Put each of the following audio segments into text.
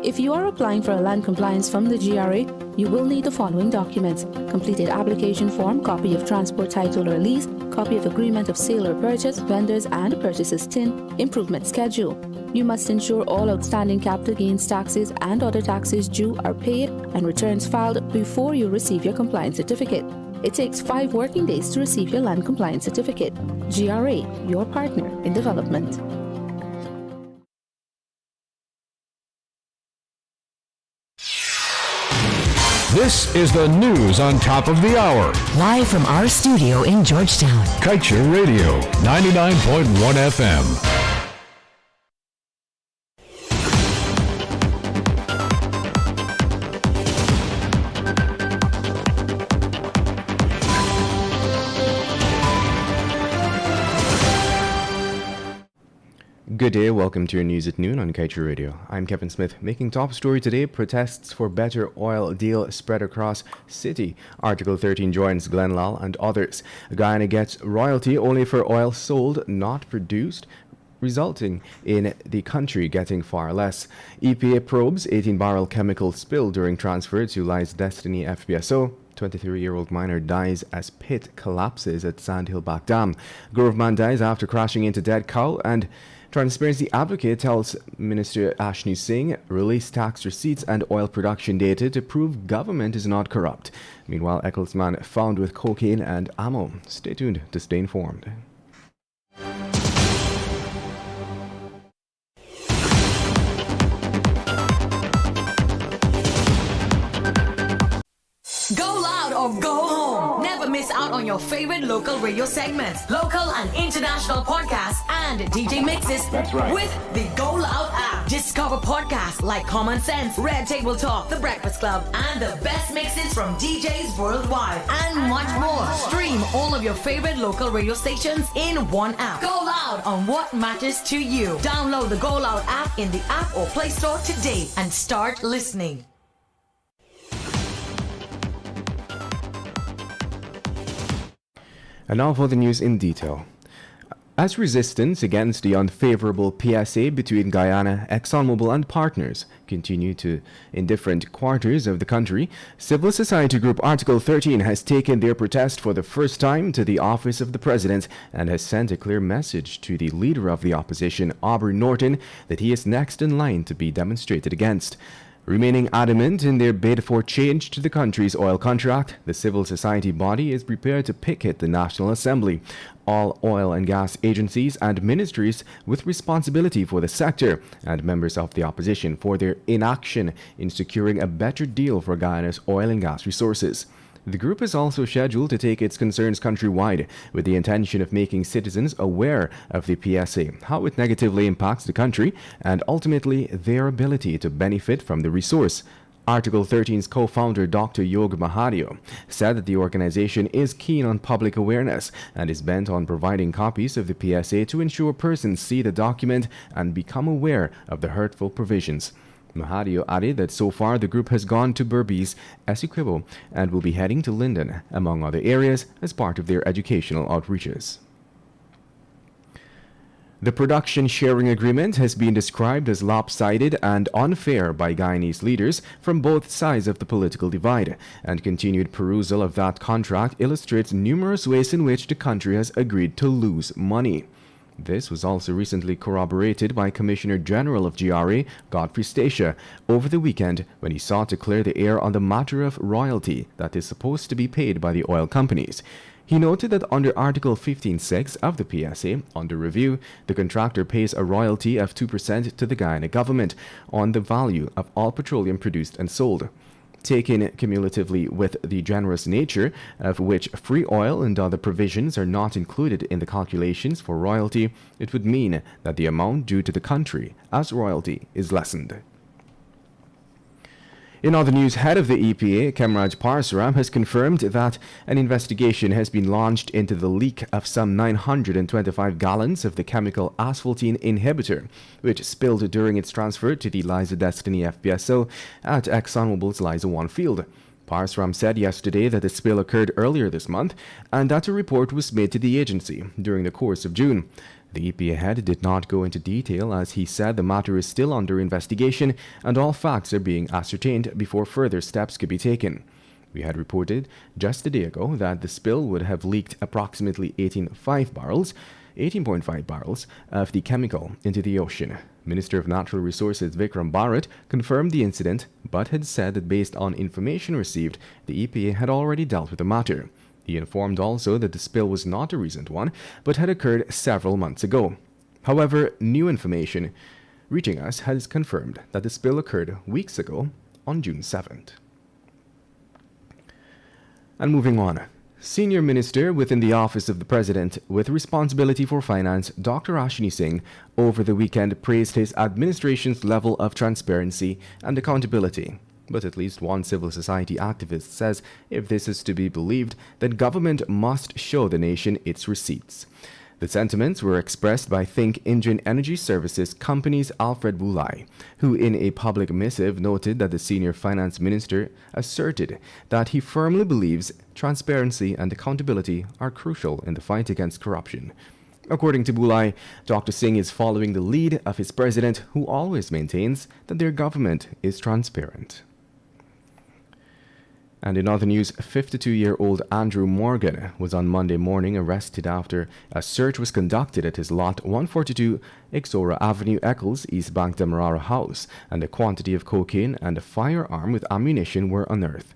If you are applying for a land compliance from the GRA, you will need the following documents: completed application form, copy of transport title or lease, copy of agreement of sale or purchase, vendors and purchasers tin, improvement schedule. You must ensure all outstanding capital gains taxes and other taxes due are paid and returns filed before you receive your compliance certificate. It takes 5 working days to receive your land compliance certificate. GRA, your partner in development. This is the news on top of the hour. Live from our studio in Georgetown. Kaieteur Radio, 99.1 FM. Good day, welcome to your news at noon on Kaieteur Radio. I'm Kevin Smith. Making top story today, protests for better oil deal spread across city. Article 13 joins Glenlal and others. Guyana gets royalty only for oil sold, not produced, resulting in the country getting far less. EPA probes 18-barrel chemical spill during transfer to Lies Destiny FPSO. 23-year-old miner dies as pit collapses at Sandhill Back Dam. Grove man dies after crashing into dead cow, and Transparency Advocate tells Minister Ashni Singh release tax receipts and oil production data to prove government is not corrupt. Meanwhile, Ecclesman found with cocaine and ammo. Stay tuned to stay informed. Go loud or go home. Never miss out on your favorite local radio segments, local and international podcasts, and DJ mixes. That's right. With the Go Loud app. Discover podcasts like Common Sense, Red Table Talk, The Breakfast Club, and the best mixes from DJs worldwide, and much more. Stream all of your favorite local radio stations in one app. Go loud on what matters to you. Download the Go Loud app in the App or Play Store today and start listening. And now for the news in detail. As resistance against the unfavorable PSA between Guyana, ExxonMobil and partners continue in different quarters of the country, civil society group Article 13 has taken their protest for the first time to the office of the president and has sent a clear message to the leader of the opposition, Aubrey Norton, that he is next in line to be demonstrated against. Remaining adamant in their bid for change to the country's oil contract, the civil society body is prepared to picket the National Assembly, all oil and gas agencies and ministries with responsibility for the sector, and members of the opposition for their inaction in securing a better deal for Guyana's oil and gas resources. The group is also scheduled to take its concerns countrywide with the intention of making citizens aware of the PSA, how it negatively impacts the country, and ultimately their ability to benefit from the resource. Article 13's co-founder Dr. Yog Mahadio said that the organization is keen on public awareness and is bent on providing copies of the PSA to ensure persons see the document and become aware of the hurtful provisions. Mahadio added that so far the group has gone to Berbice, Essequibo, and will be heading to Linden, among other areas, as part of their educational outreaches. The production sharing agreement has been described as lopsided and unfair by Guyanese leaders from both sides of the political divide, and continued perusal of that contract illustrates numerous ways in which the country has agreed to lose money. This was also recently corroborated by Commissioner General of GRA, Godfrey Stacia, over the weekend when he sought to clear the air on the matter of royalty that is supposed to be paid by the oil companies. He noted that under Article 15.6 of the PSA, under review, the contractor pays a royalty of 2% to the Guyana government on the value of all petroleum produced and sold. Taken cumulatively with the generous nature of which free oil and other provisions are not included in the calculations for royalty, it would mean that the amount due to the country as royalty is lessened. In other news, head of the EPA, Kemraj Parsuram, has confirmed that an investigation has been launched into the leak of some 925 gallons of the chemical asphaltene inhibitor, which spilled during its transfer to the Liza Destiny FPSO at ExxonMobil's Liza 1 field. Parsuram said yesterday that the spill occurred earlier this month and that a report was made to the agency during the course of June. The EPA head did not go into detail as he said the matter is still under investigation and all facts are being ascertained before further steps could be taken. We had reported just a day ago that the spill would have leaked approximately 18.5 barrels of the chemical into the ocean. Minister of Natural Resources Vikram Bharat confirmed the incident but had said that based on information received, the EPA had already dealt with the matter. He informed also that the spill was not a recent one but had occurred several months ago. However, new information reaching us has confirmed that the spill occurred weeks ago on June 7th. And moving on, Senior Minister within the Office of the President with responsibility for finance, Dr. Ashini Singh, over the weekend praised his administration's level of transparency and accountability. But at least one civil society activist says if this is to be believed, then government must show the nation its receipts. The sentiments were expressed by Think Indian Energy Services Company's Alfred Bulai, who in a public missive noted that the senior finance minister asserted that he firmly believes transparency and accountability are crucial in the fight against corruption. According to Bulai, Dr. Singh is following the lead of his president, who always maintains that their government is transparent. And in other news, 52-year-old Andrew Morgan was on Monday morning arrested after a search was conducted at his lot 142 Exora Avenue, Eccles, East Bank Demerara house, and a quantity of cocaine and a firearm with ammunition were unearthed.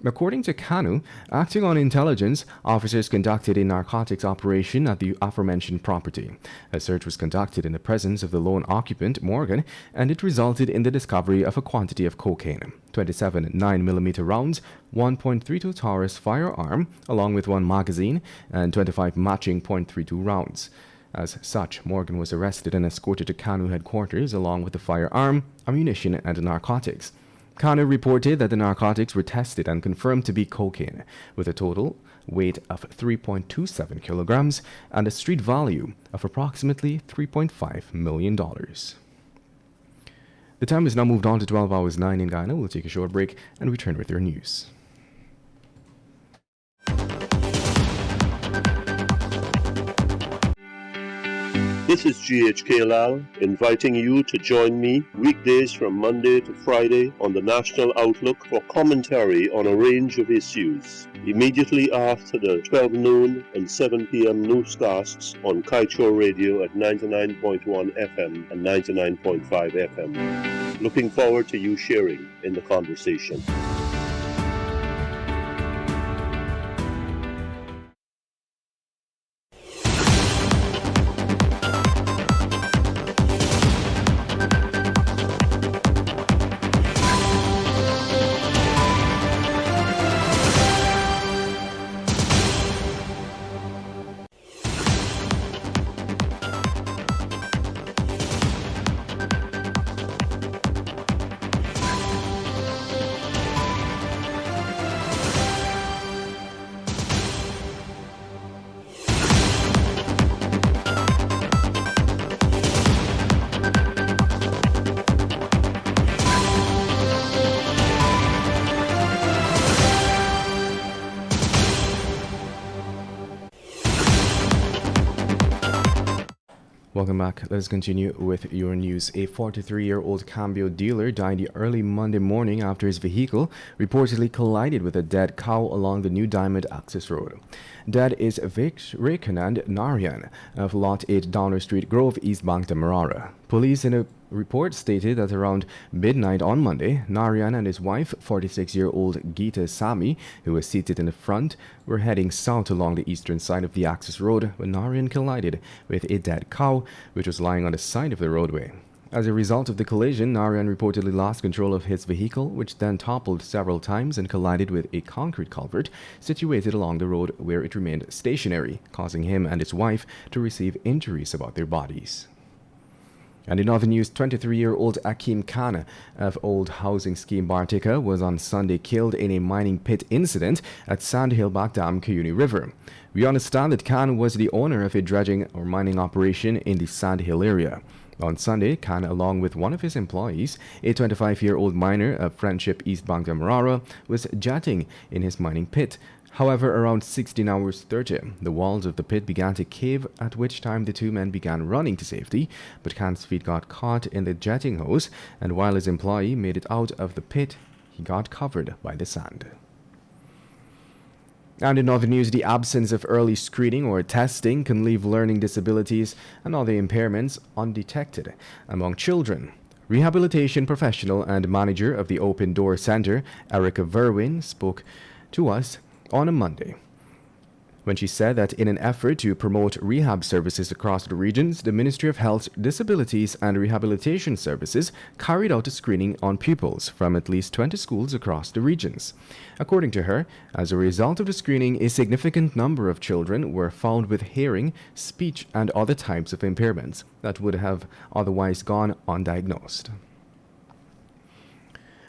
According to Kanu, acting on intelligence, officers conducted a narcotics operation at the aforementioned property. A search was conducted in the presence of the lone occupant, Morgan, and it resulted in the discovery of a quantity of cocaine, 27 9mm rounds, 1.32 Taurus firearm, along with one magazine, and 25 matching .32 rounds. As such, Morgan was arrested and escorted to Kanu headquarters along with the firearm, ammunition, and narcotics. Kanu reported that the narcotics were tested and confirmed to be cocaine, with a total weight of 3.27 kilograms and a street value of approximately $3.5 million. The time has now moved on to 12 hours 9 in Ghana. We'll take a short break and return with your news. This is GHK Lal inviting you to join me weekdays from Monday to Friday on the National Outlook for commentary on a range of issues. Immediately after the 12 noon and 7 p.m. newscasts on Kaieteur Radio at 99.1 FM and 99.5 FM. Looking forward to you sharing in the conversation. Welcome back. Let's continue with your news. A 43-year-old cambio dealer died early Monday morning after his vehicle reportedly collided with a dead cow along the New Diamond Access Road. Dead is Rekanand Narayan of Lot 8 Downer Street, Grove, East Bank, Demerara. Police in a report stated that around midnight on Monday, Narayan and his wife, 46-year-old Geeta Sami, who was seated in the front, were heading south along the eastern side of the access road when Narayan collided with a dead cow, which was lying on the side of the roadway. As a result of the collision, Narayan reportedly lost control of his vehicle, which then toppled several times and collided with a concrete culvert situated along the road where it remained stationary, causing him and his wife to receive injuries about their bodies. And in other news, 23-year-old Akim Khan of Old Housing Scheme Bartika was on Sunday killed in a mining pit incident at Sandhill Bakdam Kuyuni River. We understand that Khan was the owner of a dredging or mining operation in the Sandhill area. On Sunday, Khan, along with one of his employees, a 25-year-old miner of Friendship East Bank Demerara, was jetting in his mining pit However, around 16 hours 30, the walls of the pit began to cave, at which time the two men began running to safety, but Khan's feet got caught in the jetting hose, and while his employee made it out of the pit, he got covered by the sand. And in other news, the absence of early screening or testing can leave learning disabilities and other impairments undetected among children. Rehabilitation professional and manager of the Open Door Center, Erica Verwin, spoke to us on a Monday, when she said that in an effort to promote rehab services across the regions, the Ministry of Health, Disabilities and Rehabilitation Services carried out a screening on pupils from at least 20 schools across the regions. According to her, as a result of the screening, a significant number of children were found with hearing, speech and other types of impairments that would have otherwise gone undiagnosed.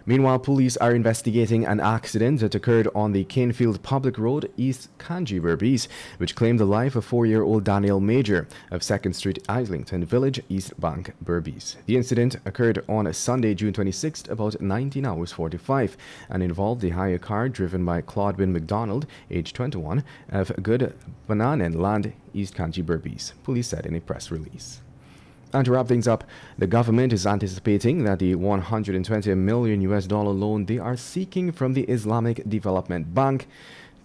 Meanwhile, police are investigating an accident that occurred on the Canefield Public Road, East Kanji Berbice, which claimed the life of 4-year-old Daniel Major of 2nd Street, Islington Village, East Bank, Berbice. The incident occurred on Sunday, June 26th, about 19 hours 45, and involved a hire car driven by Claudwin McDonald, age 21, of Good Bananen Land, East Kanji Berbice, police said in a press release. And to wrap things up, the government is anticipating that the $120 million loan they are seeking from the Islamic Development Bank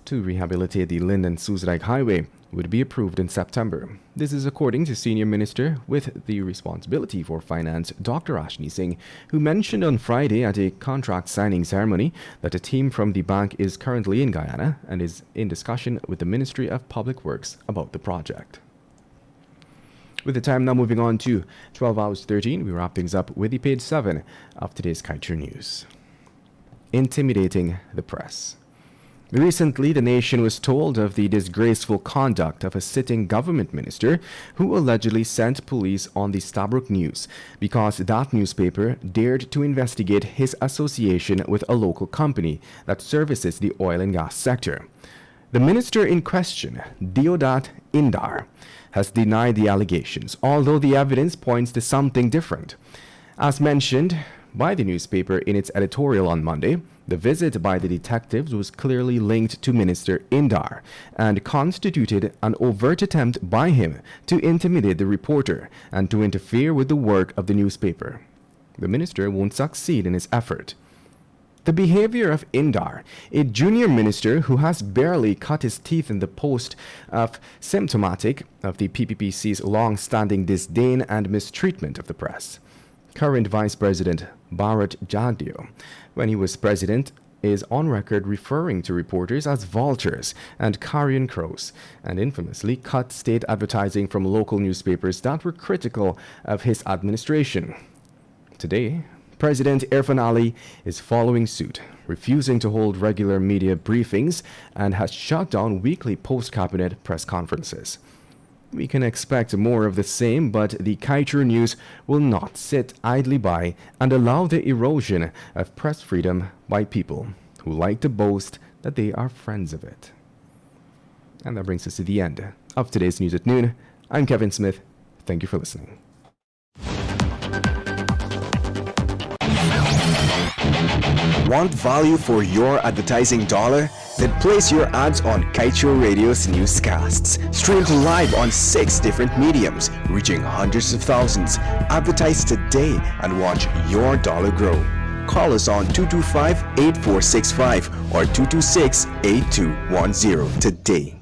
to rehabilitate the Linden-Soesdijk Highway would be approved in September. This is according to Senior Minister with the responsibility for finance, Dr. Ashni Singh, who mentioned on Friday at a contract signing ceremony that a team from the bank is currently in Guyana and is in discussion with the Ministry of Public Works about the project. With the time now moving on to 12 hours 13, we wrap things up with the page 7 of today's Kaieteur News. Intimidating the press. Recently, the nation was told of the disgraceful conduct of a sitting government minister who allegedly sent police on the Stabroek News because that newspaper dared to investigate his association with a local company that services the oil and gas sector. The minister in question, Deodat Indar, has denied the allegations, although the evidence points to something different. As mentioned by the newspaper in its editorial on Monday, the visit by the detectives was clearly linked to Minister Indar and constituted an overt attempt by him to intimidate the reporter and to interfere with the work of the newspaper. The minister won't succeed in his effort. The behavior of Indar, a junior minister who has barely cut his teeth in the post, of symptomatic of the PPPC's long-standing disdain and mistreatment of the press. Current Vice President Bharat Jagdeo, when he was president, is on record referring to reporters as vultures and carrion crows, and infamously cut state advertising from local newspapers that were critical of his administration. Today, President Irfan Ali is following suit, refusing to hold regular media briefings and has shut down weekly post-cabinet press conferences. We can expect more of the same, but the Kaieteur News will not sit idly by and allow the erosion of press freedom by people who like to boast that they are friends of it. And that brings us to the end of today's News at Noon. I'm Kevin Smith. Thank you for listening. Want value for your advertising dollar? Then place your ads on Kaieteur Radio's newscasts. Streamed live on 6 different mediums, reaching hundreds of thousands. Advertise today and watch your dollar grow. Call us on 225-8465 or 226-8210 today.